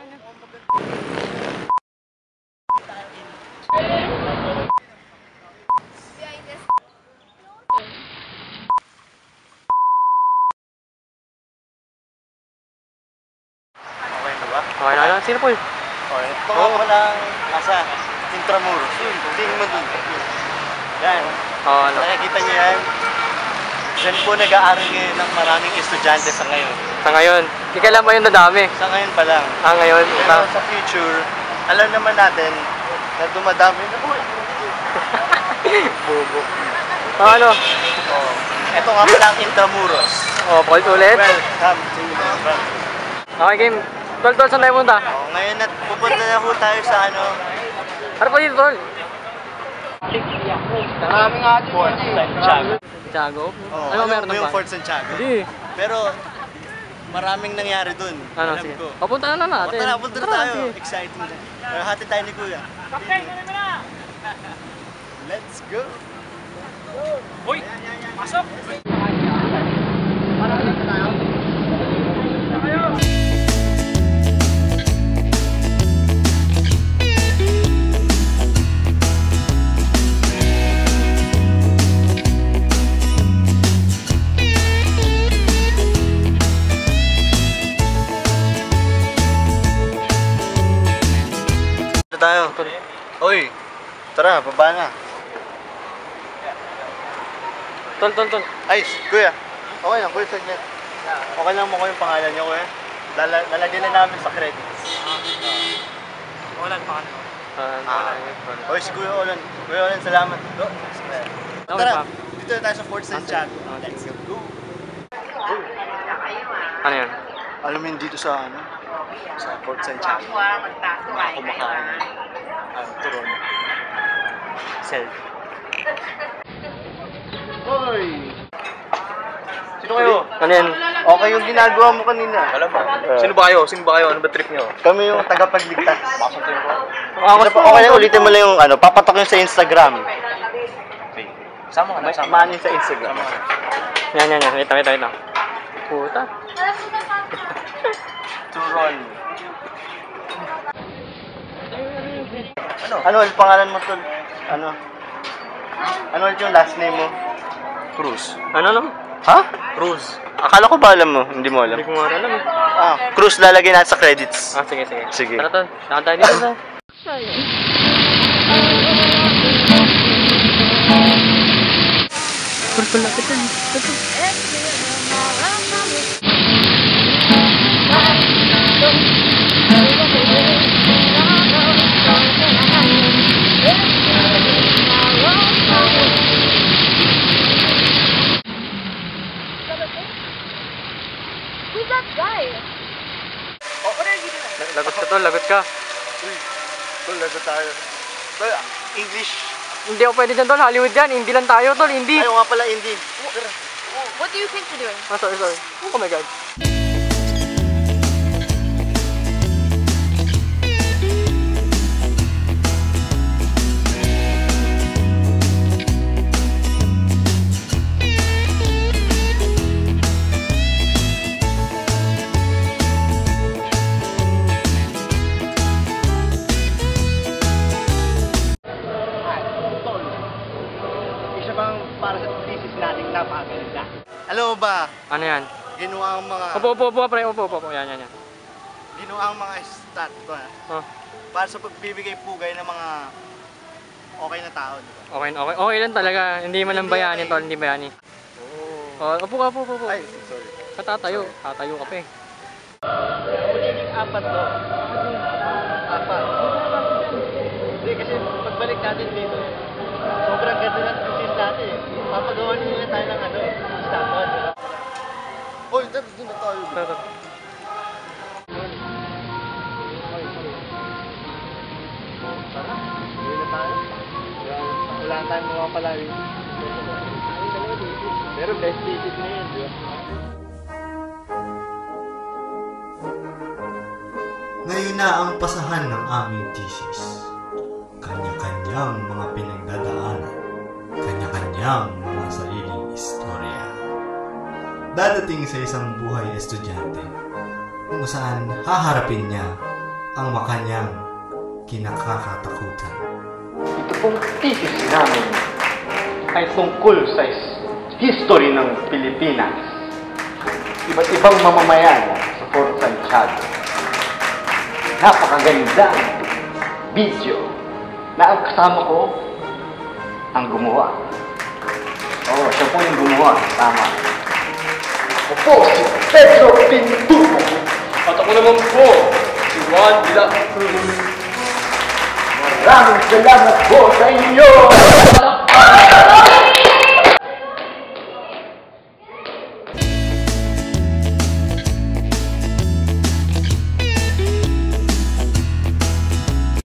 Okay na. Sino po yun? Okay. Ito nga palang nasa Intramuros. Tingin mo dun. Yan. Nakikita niyo yan. Diyan po nag-aaral ngayon ng maraming estudyante sa ngayon. Sa ngayon? Kailan ba yun nadami? Sa ngayon pa lang. Ngayon? Pero sa future, alam naman natin na dumadami na po. Bobo. Ano? Ito nga pala ang Intramuros. Paul ulit? Welcome to Intramuros. Okay, game. Tol, saan tayo punta? Ngayon at pupunta na po tayo sa ano. Ano po dito, Tol? Marami nga dito. Fort Santiago. Santiago? Ano meron yung Fort Santiago? Hindi. Pero maraming nangyari dun. Ano, sige. Papunta na natin. Punta na tayo. Exciting dyan. Pero hati tayo ni Kuya. Let's go! Uy! Pasok! Tayo. Uy, tara, baba na. Tol. Ay, Kuya. Okay lang, Kuya, saglit. Okay lang mo ko yung pangalan niyo, Kuya. Lalagyan na namin sa credits. Olan pa ka. Uy, si Kuya Olan. Kuya Olan, salamat. Go. Tara, dito na tayo sa Fort Santiago. Let's go. Ano yan? Alam mo yun dito sa ano? Sa Fort Santiago. Kumakain ang turon. Self. Hoy! Sino kayo? Ano yan? Okay yung ginagawa mo kanina. Alam mo. Sino ba kayo? Ano ba trip niyo? Kami yung tagapagligtas. Okay, ulitin mo lang yung ano, papatok yun sa Instagram. Sama ka na. Manin sa Instagram. Yan. Wait lang. Puta. Turon. Ano ulit pangalan mo, Tol? Ano ulit yung last name mo? Cruz. Ano? Ha? Cruz. Akala ko ba alam mo? Hindi mo alam. Hindi ko nga alam eh. Cruz lalagay natin sa credits. Sige. Sige. Tara, Tol. Nakantay dito sa... Lapit yan. Who's that guy? Lagot ka. Uy, Tol, lagot tayo. Tol, English. Hindi ako pwede dyan, Tol. Hollywood yan. Hindi lang tayo, Tol. Hindi. Ayaw nga pala, hindi. What do you think you're doing? Sorry. Oh my God. Para sa thesis natin napakaganda. Alam mo ba? Ano yan? Ginawa ang mga... Opo, pre. Opo. Yan. Ginawa ang mga stat ko para sa pagbibigay pugay ng mga okay na tao. Diba? Okay lang talaga. Hindi man lang bayanin, Tol. Hindi bayani. Opo ka. Ay, sorry. Tatayo ka pa eh. Magiging apat to. Apat. Hindi kasi pagbalik natin dito, sobrang ganda ng thesis natin. Papagawa nila tayo ng statue. Hoy, doon na tayo. Tara. Uwi na tayo. Wala tayong mapapalari. Pero best thesis na yun, di ba? Ngayon na ang pasahan ng aming thesis. Kanya-kanyang mga pinagdadaanan. Kanya-kanyang mga sariling istorya. Dadating sa isang buhay estudyante kung saan haharapin niya ang makanyang kinakatakutan. Ito pong thesis namin ay tungkol sa history ng Pilipinas. Iba't ibang mamamayan sa Fort Santiago. Napakagandang video na ang kasama ko ang gumawa. Oo, siya po yung gumawa. Tama. Ako po si Pedro Pintuco. At ako naman po, si Juan de la Cruz. Maraming salamat po sa inyo!